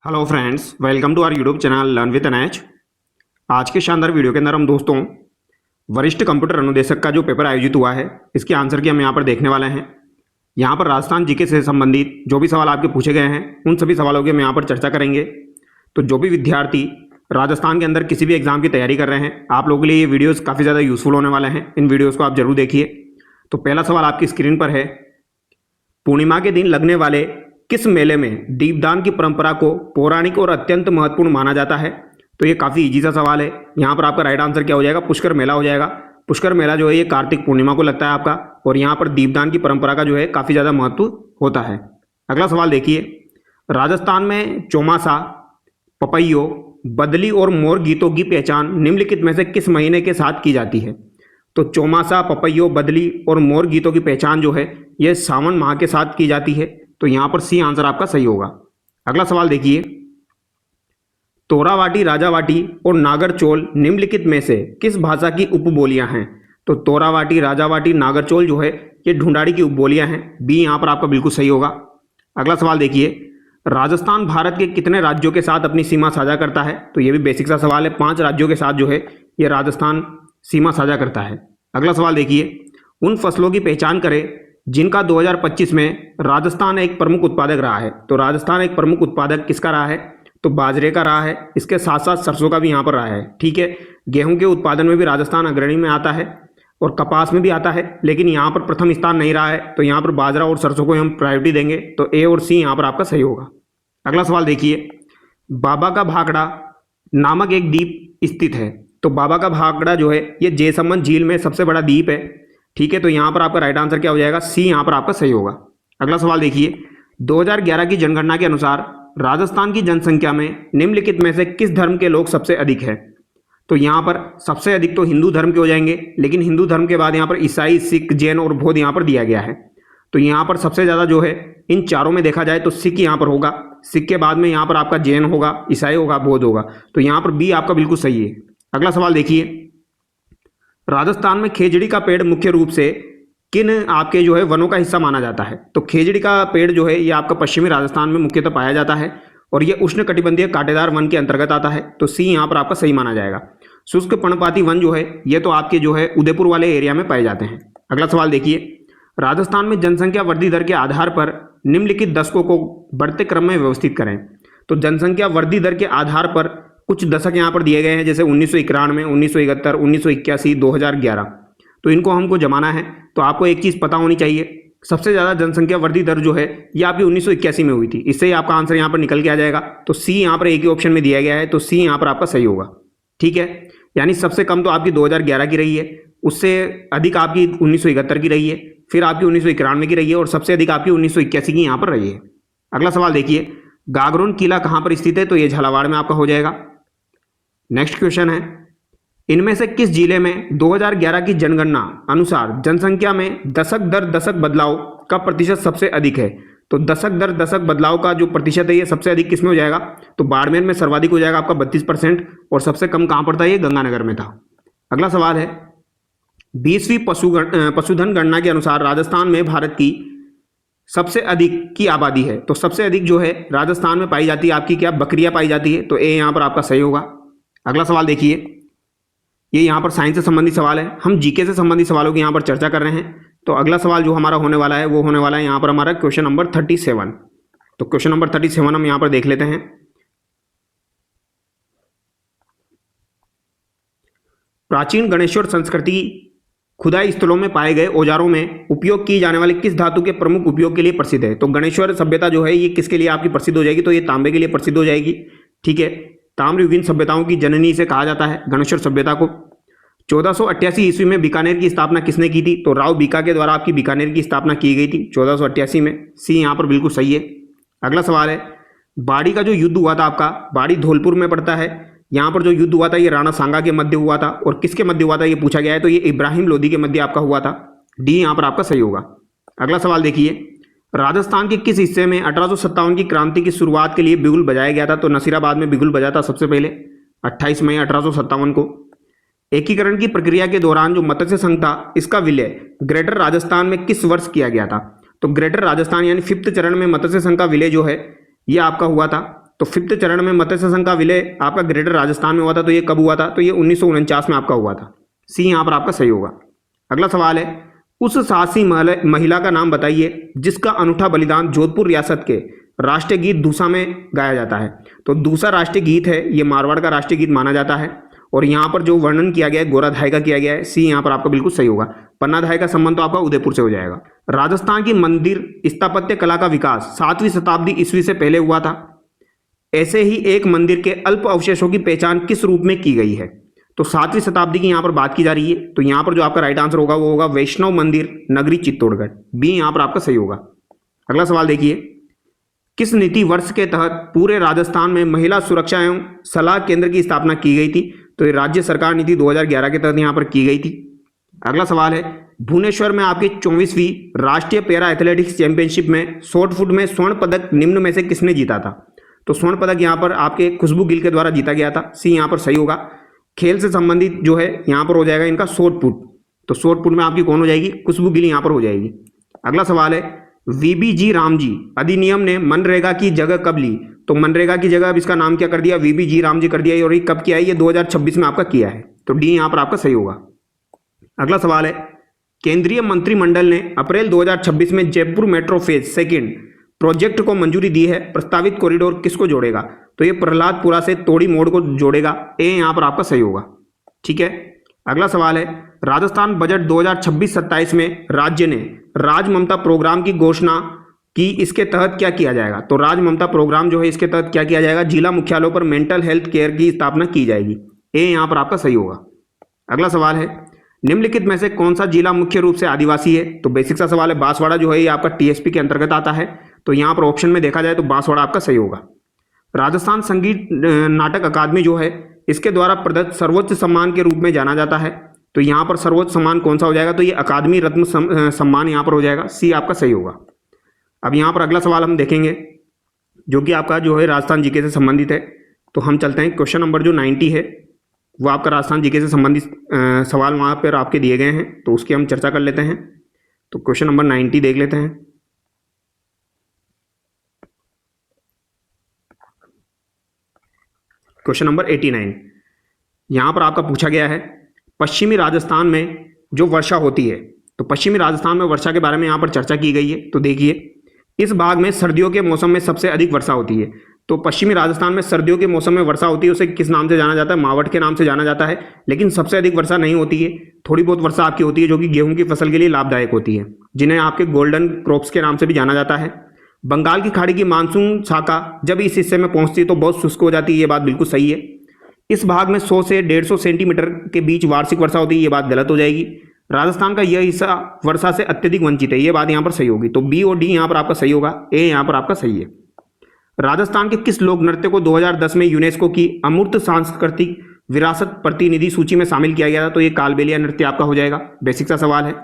Hello friends, welcome to our YouTube channel learn with NH. आज के शानदार video के अंदर हम दोस्तों वरिष्ठ कंप्यूटर अनुदेशक का जो पेपर आयोजित हुआ है इसके आंसर की हम यहाँ पर देखने वाले हैं। यहाँ पर राजस्थान जीके से संबंधित जो भी सवाल आपके पूछे गए हैं उन सभी सवालों की हम यहाँ पर चर्चा करेंगे। तो जो भी विद्यार्थी राजस्थान के अंदर किसी भी एग्जाम की तैयारी कर रहे हैं, आप लोगों के लिए ये वीडियोज़ काफ़ी ज़्यादा यूजफुल होने वाले हैं। इन वीडियोज़ को आप जरूर देखिए। तो पहला सवाल आपकी स्क्रीन पर है, पूर्णिमा के दिन लगने वाले किस मेले में दीपदान की परंपरा को पौराणिक और अत्यंत महत्वपूर्ण माना जाता है? तो ये काफ़ी इजी सा सवाल है। यहाँ पर आपका राइट आंसर क्या हो जाएगा? पुष्कर मेला हो जाएगा। पुष्कर मेला जो है ये कार्तिक पूर्णिमा को लगता है आपका, और यहाँ पर दीपदान की परंपरा का जो है काफ़ी ज़्यादा महत्व होता है। अगला सवाल देखिए, राजस्थान में चौमासा, पपैयो, बदली और मोर गीतों की पहचान निम्नलिखित में से किस महीने के साथ की जाती है? तो चौमासा, पपैयो, बदली और मोर गीतों की पहचान जो है ये सावन माह के साथ की जाती है। तो यहां पर सी आंसर आपका सही होगा। अगला सवाल देखिए, तोरावाटी, राजावाटी और नागरचोल निम्नलिखित में से किस भाषा की उपबोलियां हैं? तो तोरावाटी, राजावाटी, नागरचोल जो है ये ढूंढाड़ी की उपबोलियां हैं। बी यहां पर आपका बिल्कुल सही होगा। अगला सवाल देखिए, राजस्थान भारत के कितने राज्यों के साथ अपनी सीमा साझा करता है? तो ये भी बेसिक सा सवाल है। 5 राज्यों के साथ जो है ये राजस्थान सीमा साझा करता है। अगला सवाल देखिए, उन फसलों की पहचान करें जिनका 2025 में राजस्थान एक प्रमुख उत्पादक रहा है। तो राजस्थान एक प्रमुख उत्पादक किसका रहा है? तो बाजरे का रहा है। इसके साथ साथ सरसों का भी यहाँ पर रहा है। ठीक है, गेहूं के उत्पादन में भी राजस्थान अग्रणी में आता है और कपास में भी आता है, लेकिन यहाँ पर प्रथम स्थान नहीं रहा है। तो यहाँ पर बाजरा और सरसों को हम प्रायोरिटी देंगे। तो ए और सी यहाँ पर आपका सही होगा। अगला सवाल देखिए, बाबा का भाखड़ा नामक एक द्वीप स्थित है। तो बाबा का भाखड़ा जो है ये जयसमंद झील में सबसे बड़ा द्वीप है। ठीक है, तो यहाँ पर आपका राइट आंसर क्या हो जाएगा? सी यहाँ पर आपका सही होगा। अगला सवाल देखिए, 2011 की जनगणना के अनुसार राजस्थान की जनसंख्या में निम्नलिखित में से किस धर्म के लोग सबसे अधिक है? तो यहाँ पर सबसे अधिक तो हिंदू धर्म के हो जाएंगे, लेकिन हिंदू धर्म के बाद यहाँ पर ईसाई, सिख, जैन और बौद्ध यहाँ पर दिया गया है। तो यहाँ पर सबसे ज़्यादा जो है इन चारों में देखा जाए तो सिख यहाँ पर होगा। सिख के बाद में यहाँ पर आपका जैन होगा, ईसाई होगा, बौद्ध होगा। तो यहाँ पर बी आपका बिल्कुल सही है। अगला सवाल देखिए, राजस्थान में खेजड़ी का पेड़ मुख्य रूप से किन आपके जो है वनों का हिस्सा माना जाता है? तो खेजड़ी का पेड़ जो है ये आपका पश्चिमी राजस्थान में मुख्यतः पाया जाता है और ये उष्णकटिबंधीय कांटेदार वन के अंतर्गत आता है। तो सी यहाँ पर आपका सही माना जाएगा। शुष्क पर्णपाती वन जो है ये तो आपके जो है उदयपुर वाले एरिया में पाए जाते हैं। अगला सवाल देखिए, राजस्थान में जनसंख्या वृद्धि दर के आधार पर निम्नलिखित दशकों को बढ़ते क्रम में व्यवस्थित करें। तो जनसंख्या वृद्धि दर के आधार पर कुछ दशक यहाँ पर दिए गए हैं, जैसे 1991, 1971, 1981, 2011। तो इनको हमको जमाना है। तो आपको एक चीज़ पता होनी चाहिए, सबसे ज़्यादा जनसंख्या वृद्धि दर जो है ये आपकी 1981 में हुई थी। इससे ही आपका आंसर यहाँ पर निकल के आ जाएगा। तो सी यहाँ पर एक ही ऑप्शन में दिया गया है। तो सी यहाँ पर आपका सही होगा। ठीक है, यानी सबसे कम तो आपकी 2011 की रही है, उससे अधिक आपकी 1971 की रही है, फिर आपकी 1991 की रही है और सबसे अधिक आपकी 1981 की यहाँ पर रही है। अगला सवाल देखिए, गागरोन किला कहाँ पर स्थित है? तो ये झालावाड़ में आपका हो जाएगा। नेक्स्ट क्वेश्चन है, इनमें से किस जिले में 2011 की जनगणना अनुसार जनसंख्या में दशक दर दशक बदलाव का प्रतिशत सबसे अधिक है? तो दशक दर दशक बदलाव का जो प्रतिशत है ये सबसे अधिक किसमें हो जाएगा? तो बाड़मेर में सर्वाधिक हो जाएगा आपका 32%, और सबसे कम कहाँ पर था? ये गंगानगर में था। अगला सवाल है, 20वीं पशुधन गणना के अनुसार राजस्थान में भारत की सबसे अधिक की आबादी है। तो सबसे अधिक जो है राजस्थान में पाई जाती है आपकी क्या? बकरियां पाई जाती है। तो ए यहाँ पर आपका सही होगा। अगला सवाल देखिए, ये यहाँ पर साइंस से संबंधित सवाल है। हम जीके से संबंधित सवालों की यहाँ पर चर्चा कर रहे हैं। तो अगला सवाल जो हमारा होने वाला है वो होने वाला है यहाँ पर हमारा क्वेश्चन नंबर 37। तो क्वेश्चन नंबर 37 हम यहाँ पर देख लेते हैं। प्राचीन गणेश्वर संस्कृति खुदाई स्थलों में पाए गए औजारों में उपयोग की जाने वाली किस धातु के प्रमुख उपयोग के लिए प्रसिद्ध है? तो गणेश्वर सभ्यता जो है ये किसके लिए आपकी प्रसिद्ध हो जाएगी? तो ये तांबे के लिए प्रसिद्ध हो जाएगी। ठीक है, ताम्रयुगीन सभ्यताओं की जननी से कहा जाता है गणेश्वर सभ्यता को। 1488 ईस्वी में बीकानेर की स्थापना किसने की थी? तो राव बीका के द्वारा आपकी बीकानेर की स्थापना की गई थी 1488 में। सी यहाँ पर बिल्कुल सही है। अगला सवाल है, बाड़ी का जो युद्ध हुआ था आपका, बाड़ी धौलपुर में पड़ता है। यहाँ पर जो युद्ध हुआ था ये राणा सांगा के मध्य हुआ था, और किसके मध्य हुआ था ये पूछा गया है। तो ये इब्राहिम लोदी के मध्य आपका हुआ था। डी यहाँ पर आपका सही होगा। अगला सवाल देखिए, राजस्थान के किस हिस्से में 1857 की क्रांति की शुरुआत के लिए बिगुल बजाया गया था? तो नसीराबाद में बिगुल बजा था सबसे पहले 28 मई 1857 को। एकीकरण की प्रक्रिया के दौरान जो मत्स्य संघ था इसका विलय ग्रेटर राजस्थान में किस वर्ष किया गया था? तो ग्रेटर राजस्थान यानी 5th चरण में मत्स्य संघ का विलय जो है ये आपका हुआ था तो 5th चरण में मत्स्य संघ का विलय आपका ग्रेटर राजस्थान में हुआ था, तो ये कब हुआ था? तो ये 1949 में आपका हुआ था। सी यहाँ पर आपका सही होगा। अगला सवाल है, उस साहसी महिला का नाम बताइए जिसका अनूठा बलिदान जोधपुर रियासत के राष्ट्रीय गीत दूसा में गाया जाता है। तो दूसा राष्ट्रीय गीत है, ये मारवाड़ का राष्ट्रीय गीत माना जाता है और यहाँ पर जो वर्णन किया गया है गोराधाय का किया गया है। सी यहाँ पर आपका बिल्कुल सही होगा। पन्नाधाय का संबंध तो आपका उदयपुर से हो जाएगा। राजस्थान की मंदिर स्थापत्य कला का विकास 7वीं शताब्दी ईस्वी से पहले हुआ था। ऐसे ही एक मंदिर के अल्प अवशेषों की पहचान किस रूप में की गई है? तो 7वीं शताब्दी की यहाँ पर बात की जा रही है, तो यहाँ पर जो आपका राइट आंसर होगा वो होगा वैष्णव मंदिर नगरी चित्तौड़गढ़। बी यहाँ पर आपका सही होगा। अगला सवाल देखिए, किस नीति वर्ष के तहत पूरे राजस्थान में महिला सुरक्षा एवं सलाह केंद्र की स्थापना की गई थी? तो ये राज्य सरकार नीति 2011 के तहत यहाँ पर की गई थी। अगला सवाल है, भुवनेश्वर में आपकी 24वीं राष्ट्रीय पैरा एथलेटिक्स चैंपियनशिप में शॉर्ट पुट में स्वर्ण पदक निम्न में से किसने जीता था? तो स्वर्ण पदक यहाँ पर आपके खुशबू गिल के द्वारा जीता गया था। सी यहाँ पर सही होगा। खेल से संबंधित जो है यहाँ पर हो जाएगा इनका शॉर्ट पुट, तो शॉर्ट पुट में आपकी कौन हो जाएगी? खुशबू गिल यहाँ पर हो जाएगी। अगला सवाल है, वीबीजी रामजी अधिनियम ने मनरेगा की जगह कब ली? तो मनरेगा की जगह अब इसका नाम क्या कर दिया? वीबीजी रामजी कर दिया। और ये कब किया है? ये 2026 में आपका किया है, तो डी यहाँ पर आपका सही होगा। अगला सवाल है, केंद्रीय मंत्रिमंडल ने अप्रैल 2026 में जयपुर मेट्रो फेज 2 प्रोजेक्ट को मंजूरी दी है। प्रस्तावित कॉरिडोर किसको जोड़ेगा? तो ये प्रहलादपुरा से तोड़ी मोड़ को जोड़ेगा। ए यहाँ पर आपका सही होगा। ठीक है। अगला सवाल है, राजस्थान बजट 2026-27 में राज्य ने राज ममता प्रोग्राम की घोषणा की, इसके तहत क्या किया जाएगा? तो राज ममता प्रोग्राम जो है इसके तहत क्या किया जाएगा? जिला मुख्यालयों पर मेंटल हेल्थ केयर की स्थापना की जाएगी। ए यहाँ पर आपका सही होगा। अगला सवाल है, निम्नलिखित में से कौन सा जिला मुख्य रूप से आदिवासी है? तो बेसिक सा सवाल है। बांसवाड़ा जो है ये आपका टीएसपी के अंतर्गत आता है, तो यहाँ पर ऑप्शन में देखा जाए तो बांसवाड़ा आपका सही होगा। राजस्थान संगीत नाटक अकादमी जो है इसके द्वारा प्रदत्त सर्वोच्च सम्मान के रूप में जाना जाता है, तो यहाँ पर सर्वोच्च सम्मान कौन सा हो जाएगा? तो ये अकादमी रत्न सम्मान यहाँ पर हो जाएगा। सी आपका सही होगा। अब यहाँ पर अगला सवाल हम देखेंगे जो कि आपका जो है राजस्थान जीके से संबंधित है, तो हम चलते हैं। क्वेश्चन नंबर जो 90 है वो आपका राजस्थान जीके से संबंधित सवाल वहाँ पर आपके दिए गए हैं, तो उसकी हम चर्चा कर लेते हैं। तो क्वेश्चन नंबर 90 देख लेते हैं। क्वेश्चन नंबर 89 यहाँ पर आपका पूछा गया है, पश्चिमी राजस्थान में जो वर्षा होती है, तो पश्चिमी राजस्थान में वर्षा के बारे में यहाँ पर चर्चा की गई है। तो देखिए, इस भाग में सर्दियों के मौसम में सबसे अधिक वर्षा होती है। तो पश्चिमी राजस्थान में सर्दियों के मौसम में वर्षा होती है, उसे किस नाम से जाना जाता है? मावठ के नाम से जाना जाता है। लेकिन सबसे अधिक वर्षा नहीं होती है, थोड़ी बहुत वर्षा आपकी होती है जो कि गेहूं की फसल के लिए लाभदायक होती है, जिन्हें आपके गोल्डन क्रॉप्स के नाम से भी जाना जाता है। बंगाल की खाड़ी की मानसून शाखा जब इस हिस्से में पहुंचती है तो बहुत शुष्क हो जाती है, ये बात बिल्कुल सही है। इस भाग में 100 से 150 सेंटीमीटर के बीच वार्षिक वर्षा होती है, ये बात गलत हो जाएगी। राजस्थान का यह हिस्सा वर्षा से अत्यधिक वंचित है, ये बात यहाँ पर सही होगी। तो बी और डी यहाँ पर आपका सही होगा। ए यहाँ पर आपका सही है। राजस्थान के किस लोक नृत्य को 2010 में यूनेस्को की अमूर्त सांस्कृतिक विरासत प्रतिनिधि सूची में शामिल किया गया था? तो ये कालबेलिया नृत्य आपका हो जाएगा। बेसिक सा सवाल है।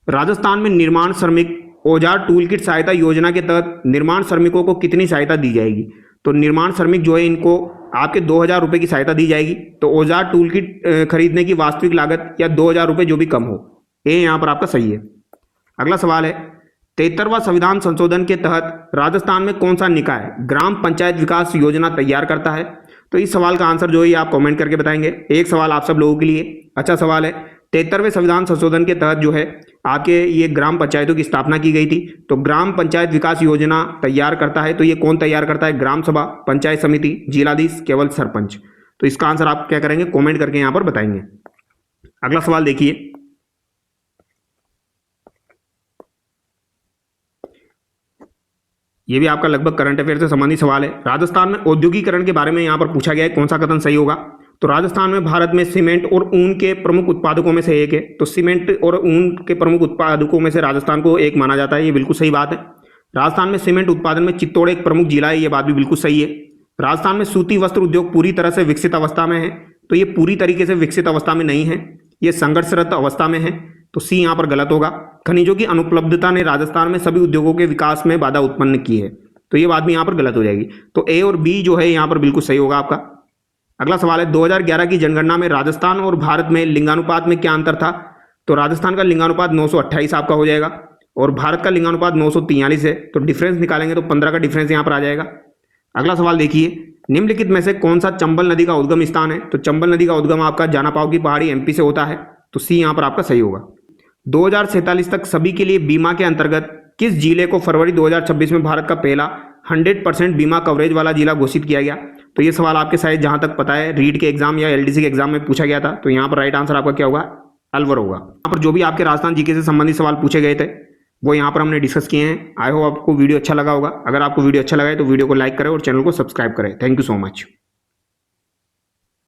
राजस्थान में निर्माण श्रमिक औजार टूल किट सहायता योजना के तहत निर्माण श्रमिकों को कितनी सहायता दी जाएगी? तो निर्माण श्रमिक जो है इनको आपके 2000 रुपये की सहायता दी जाएगी। तो औजार टूल किट खरीदने की वास्तविक लागत या 2000 रुपये जो भी कम हो। ए यहाँ पर आपका सही है। अगला सवाल है, 73वां संविधान संशोधन के तहत राजस्थान में कौन सा निकाय ग्राम पंचायत विकास योजना तैयार करता है? तो इस सवाल का आंसर जो है आप कमेंट करके बताएंगे। एक सवाल आप सब लोगों के लिए अच्छा सवाल है। 73वें संविधान संशोधन के तहत जो है आपके ये ग्राम पंचायतों की स्थापना की गई थी, तो ग्राम पंचायत विकास योजना तैयार करता है, तो ये कौन तैयार करता है? ग्राम सभा, पंचायत समिति, जिलाधीश, केवल सरपंच। तो इसका आंसर आप क्या करेंगे? कमेंट करके यहाँ पर बताएंगे। अगला सवाल देखिए, ये भी आपका लगभग करंट अफेयर से संबंधित सवाल है। राजस्थान में औद्योगिकरण के बारे में यहाँ पर पूछा गया है, कौन सा कथन सही होगा? तो राजस्थान में भारत में सीमेंट और ऊन के प्रमुख उत्पादकों में से एक है, तो सीमेंट और ऊन के प्रमुख उत्पादकों में से राजस्थान को एक माना जाता है, ये बिल्कुल सही बात है। राजस्थान में सीमेंट उत्पादन में चित्तौड़ एक प्रमुख जिला है, ये बात भी बिल्कुल सही है। राजस्थान में सूती वस्त्र उद्योग पूरी तरह से विकसित अवस्था में है, तो ये पूरी तरीके से विकसित अवस्था में नहीं है, ये संघर्षरत अवस्था में है, तो सी यहाँ पर गलत होगा। खनिजों की अनुपलब्धता ने राजस्थान में सभी उद्योगों के विकास में बाधा उत्पन्न की है, तो ये बात भी यहाँ पर गलत हो जाएगी। तो ए और बी जो है यहाँ पर बिल्कुल सही होगा आपका। अगला सवाल है, 2011 की जनगणना में राजस्थान और भारत में लिंगानुपात में क्या अंतर था? तो राजस्थान का लिंगानुपात 928 आपका हो जाएगा और भारत का लिंगानुपात 943 है, तो डिफरेंस निकालेंगे तो 15 का डिफरेंस यहाँ पर आ जाएगा। अगला सवाल देखिए, निम्नलिखित में से कौन सा चंबल नदी का उद्गम स्थान है? तो चंबल नदी का उद्गम आपका जानापाव की पहाड़ी एमपी से होता है, तो सी यहाँ पर आपका सही होगा। 2047 तक सभी के लिए बीमा के अंतर्गत किस जिले को फरवरी 2026 में भारत का पहला 100% बीमा कवरेज वाला जिला घोषित किया गया? तो ये सवाल आपके शायद जहां तक पता है रीट के एग्जाम या एलडीसी के एग्जाम में पूछा गया था, तो यहाँ पर राइट आंसर आपका क्या होगा? अलवर होगा। यहाँ पर जो भी आपके राजस्थान जीके से संबंधित सवाल पूछे गए थे वो यहाँ पर हमने डिस्कस किए हैं। आई होप आपको वीडियो अच्छा लगा होगा। अगर आपको वीडियो अच्छा लगा है तो वीडियो को लाइक करें और चैनल को सब्सक्राइब करें। Thank you so much.